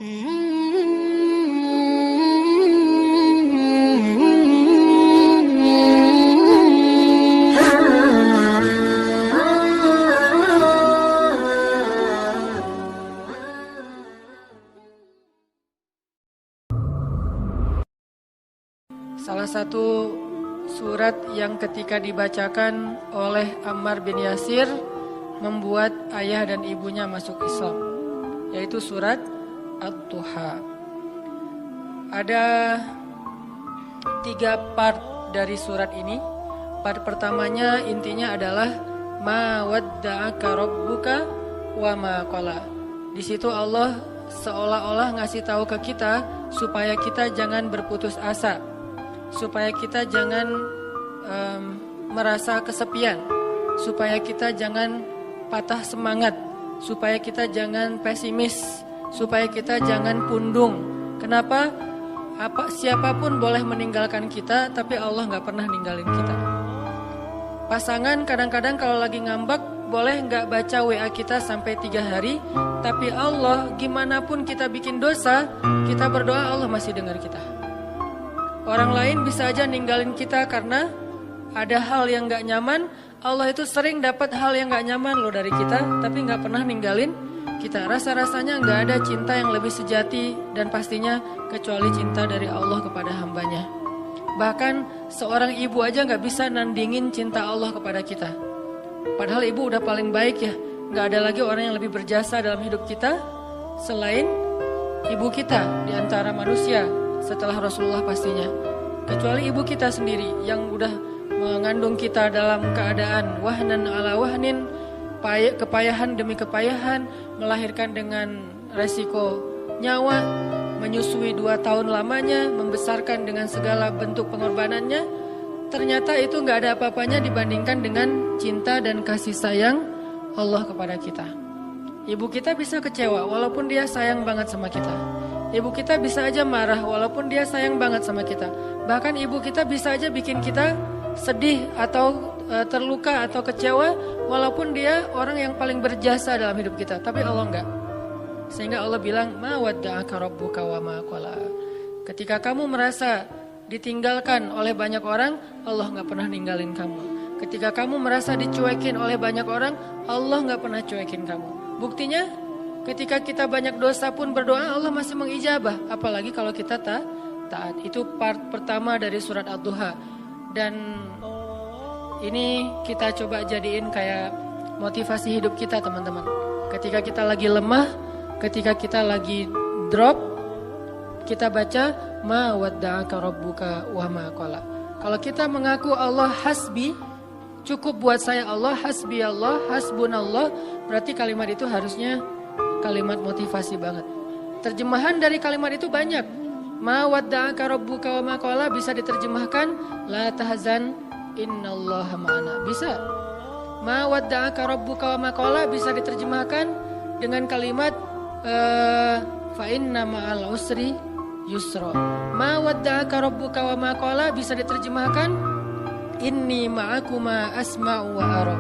Salah satu surat yang ketika dibacakan oleh Ammar bin Yasir membuat ayah dan ibunya masuk Islam, yaitu surat Ad-Duha. Ada 3 part dari surat ini. Part pertamanya intinya adalah ma wadda'aka rabbuka wa ma qala. Di situ Allah seolah-olah ngasih tahu ke kita supaya kita jangan berputus asa, supaya kita jangan merasa kesepian, supaya kita jangan patah semangat, supaya kita jangan pesimis, supaya kita jangan pundung. Kenapa? Siapapun boleh meninggalkan kita, tapi Allah gak pernah ninggalin kita. Pasangan kadang-kadang kalau lagi ngambek boleh gak baca WA kita sampai 3 hari, tapi Allah gimana pun kita bikin dosa, kita berdoa Allah masih dengar kita. Orang lain bisa aja ninggalin kita karena ada hal yang gak nyaman. Allah itu sering dapat hal yang gak nyaman loh dari kita, tapi gak pernah ninggalin kita. Rasa-rasanya gak ada cinta yang lebih sejati dan pastinya kecuali cinta dari Allah kepada hambanya. Bahkan seorang ibu aja gak bisa nandingin cinta Allah kepada kita. Padahal ibu udah paling baik ya. Gak ada lagi orang yang lebih berjasa dalam hidup kita selain ibu kita di antara manusia setelah Rasulullah pastinya. Kecuali ibu kita sendiri yang udah mengandung kita dalam keadaan wahnan ala wahnin, kepayahan demi kepayahan, melahirkan dengan resiko nyawa, menyusui 2 tahun lamanya, membesarkan dengan segala bentuk pengorbanannya. Ternyata itu gak ada apa-apanya dibandingkan dengan cinta dan kasih sayang Allah kepada kita. Ibu kita bisa kecewa walaupun dia sayang banget sama kita. Ibu kita bisa aja marah walaupun dia sayang banget sama kita. Bahkan ibu kita bisa aja bikin kita sedih atau terluka atau kecewa walaupun dia orang yang paling berjasa dalam hidup kita. Tapi Allah enggak. Sehingga Allah bilang ma wadda'aka rabbuka wa ma qala. Ketika kamu merasa ditinggalkan oleh banyak orang, Allah enggak pernah ninggalin kamu. Ketika kamu merasa dicuekin oleh banyak orang, Allah enggak pernah cuekin kamu. Buktinya ketika kita banyak dosa pun berdoa Allah masih mengijabah. Apalagi kalau kita taat. Itu part pertama dari surat Ad-Duha. Dan ini kita coba jadiin kayak motivasi hidup kita teman-teman. Ketika kita lagi lemah, ketika kita lagi drop, kita baca ma wadda'aka rabbuka wa ma qala. Kalau kita mengaku Allah hasbi, cukup buat saya Allah, hasbi Allah, hasbunallah, berarti kalimat itu harusnya kalimat motivasi banget. Terjemahan dari kalimat itu banyak. Ma wadda'aka rabbuka wa ma qala bisa diterjemahkan la tahzan innallaha ma'ana. Bisa. Ma wadda'aka rabbuka wa ma qala bisa diterjemahkan dengan kalimat fa inna ma'al usri yusra. Ma wadda'aka rabbuka wa ma qala bisa diterjemahkan inni ma'akuma asma'u wa ara.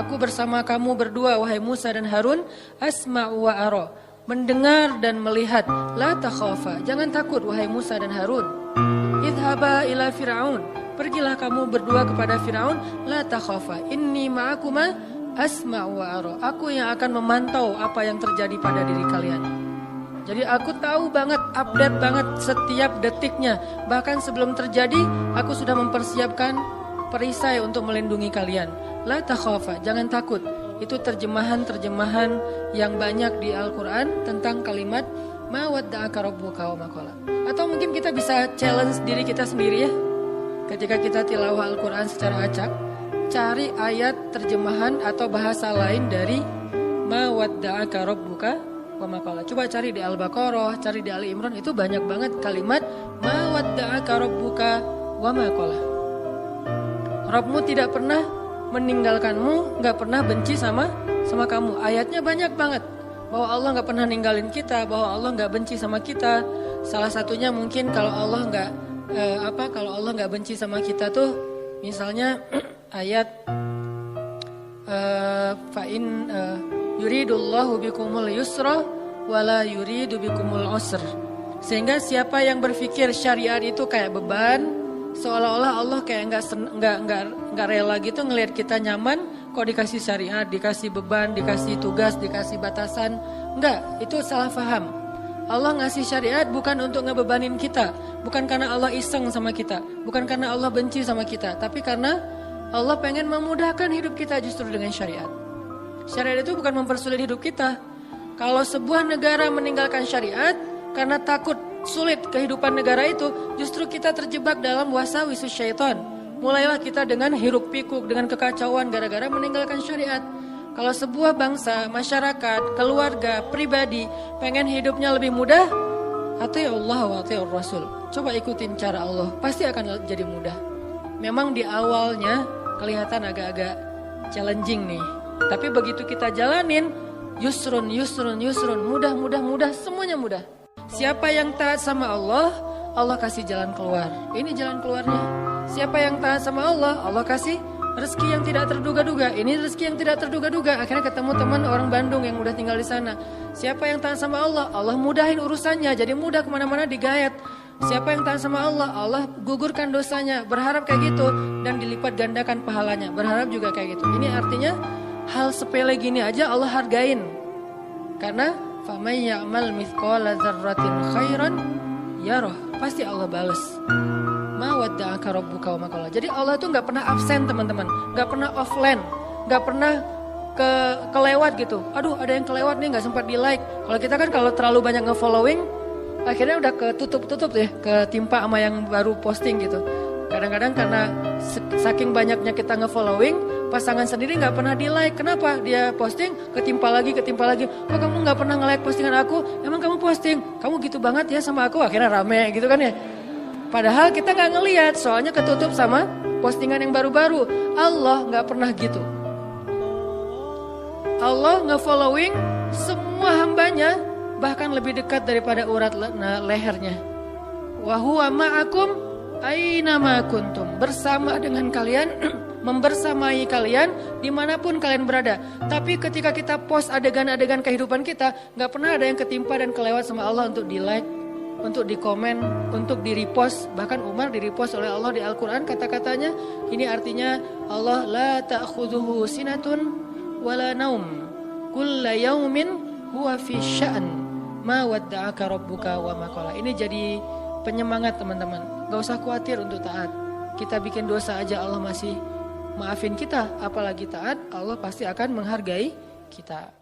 Aku bersama kamu berdua wahai Musa dan Harun, asma'u wa ara. Mendengar dan melihat. La takhafa, jangan takut wahai Musa dan Harun. Idhaba ila Fir'aun, pergilah kamu berdua kepada Fir'aun. La takhafa, inni ma'akuma asma'u wa ara. Aku yang akan memantau apa yang terjadi pada diri kalian. Jadi aku tahu banget, update banget setiap detiknya. Bahkan sebelum terjadi, aku sudah mempersiapkan perisai untuk melindungi kalian. La takhafa, jangan takut. Itu terjemahan-terjemahan yang banyak di Al-Quran tentang kalimat ma wadda'aka rabbuka wa ma qala. Atau mungkin kita bisa challenge diri kita sendiri ya. Ketika kita tilawah Al-Quran secara acak, cari ayat terjemahan atau bahasa lain dari ma wadda'aka rabbuka wa ma qala. Coba cari di Al-Baqarah, cari di Ali Imran, itu banyak banget kalimat ma wadda'aka rabbuka wa ma qala. Rabbmu tidak pernah meninggalkanmu, gak pernah benci sama kamu. Ayatnya banyak banget bahwa Allah gak pernah ninggalin kita, bahwa Allah gak benci sama kita. Salah satunya mungkin kalau Allah gak benci sama kita tuh misalnya ayat yuridullahu bikumul yusra wala yuridu bikumul usr. Sehingga siapa yang berpikir syariat itu kayak beban, seolah-olah Allah kayak nggak rela gitu ngelihat kita nyaman, kok dikasih syariat, dikasih beban, dikasih tugas, dikasih batasan. Enggak, itu salah paham. Allah ngasih syariat bukan untuk ngebebanin kita, bukan karena Allah iseng sama kita, bukan karena Allah benci sama kita, tapi karena Allah pengen memudahkan hidup kita justru dengan syariat. Syariat itu bukan mempersulit hidup kita. Kalau sebuah negara meninggalkan syariat karena takut sulit kehidupan negara itu, justru kita terjebak dalam wasawis syaitan. Mulailah kita dengan hiruk pikuk, dengan kekacauan gara-gara meninggalkan syariat. Kalau sebuah bangsa, masyarakat, keluarga, pribadi pengen hidupnya lebih mudah, ati Allah wa ati Rasul. Coba ikutin cara Allah, pasti akan jadi mudah. Memang di awalnya kelihatan agak-agak challenging nih. Tapi begitu kita jalanin, yusrun, mudah, semuanya mudah. Siapa yang taat sama Allah, Allah kasih jalan keluar. Ini jalan keluarnya. Siapa yang taat sama Allah, Allah kasih rezeki yang tidak terduga-duga. Ini rezeki yang tidak terduga-duga. Akhirnya ketemu teman orang Bandung yang udah tinggal di sana. Siapa yang taat sama Allah, Allah mudahin urusannya. Jadi mudah kemana-mana digayat. Siapa yang taat sama Allah, Allah gugurkan dosanya. Berharap kayak gitu dan dilipat gandakan pahalanya. Berharap juga kayak gitu. Ini artinya hal sepele gini aja Allah hargain. Karena faman ya'mal mithqala dzarratin khairan yarah. Pasti Allah balas. Ma wadda'aka rabbuka wa ma qala. Jadi Allah itu nggak pernah absen teman-teman, nggak pernah offline, nggak pernah kelewat gitu. Aduh ada yang kelewat nih nggak sempat di like. Kalau kita kan kalau terlalu banyak nge-following, akhirnya udah ketutup ya, ketimpa sama yang baru posting gitu. Kadang-kadang karena saking banyaknya kita nge-following, pasangan sendiri nggak pernah di like. Kenapa? Dia posting ketimpa lagi. Oh kamu nggak pernah nge-like postingan aku? Emang kamu posting? Kamu gitu banget ya sama aku? Akhirnya rame gitu kan ya. Padahal kita nggak ngelihat, soalnya ketutup sama postingan yang baru-baru. Allah nggak pernah gitu. Allah nge-following semua hambanya, bahkan lebih dekat daripada urat lehernya. Wa huwa ma'akum aina ma kuntum. Bersama dengan kalian, membersamai kalian dimanapun kalian berada. Tapi ketika kita post adegan-adegan kehidupan kita, nggak pernah ada yang ketimpa dan kelewat sama Allah untuk di like, untuk di komen, untuk di repost. Bahkan Umar di repost oleh Allah di Al-Quran kata-katanya. Ini artinya Allah la ta'khudhuhu sinatun wala naum kulla yaumin huwa fi sya'an ma wadda'aka rabbuka wa ma qala. Ini jadi penyemangat teman-teman. Gak usah khawatir untuk taat. Kita bikin dosa aja Allah masih maafin kita. Apalagi taat, Allah pasti akan menghargai kita.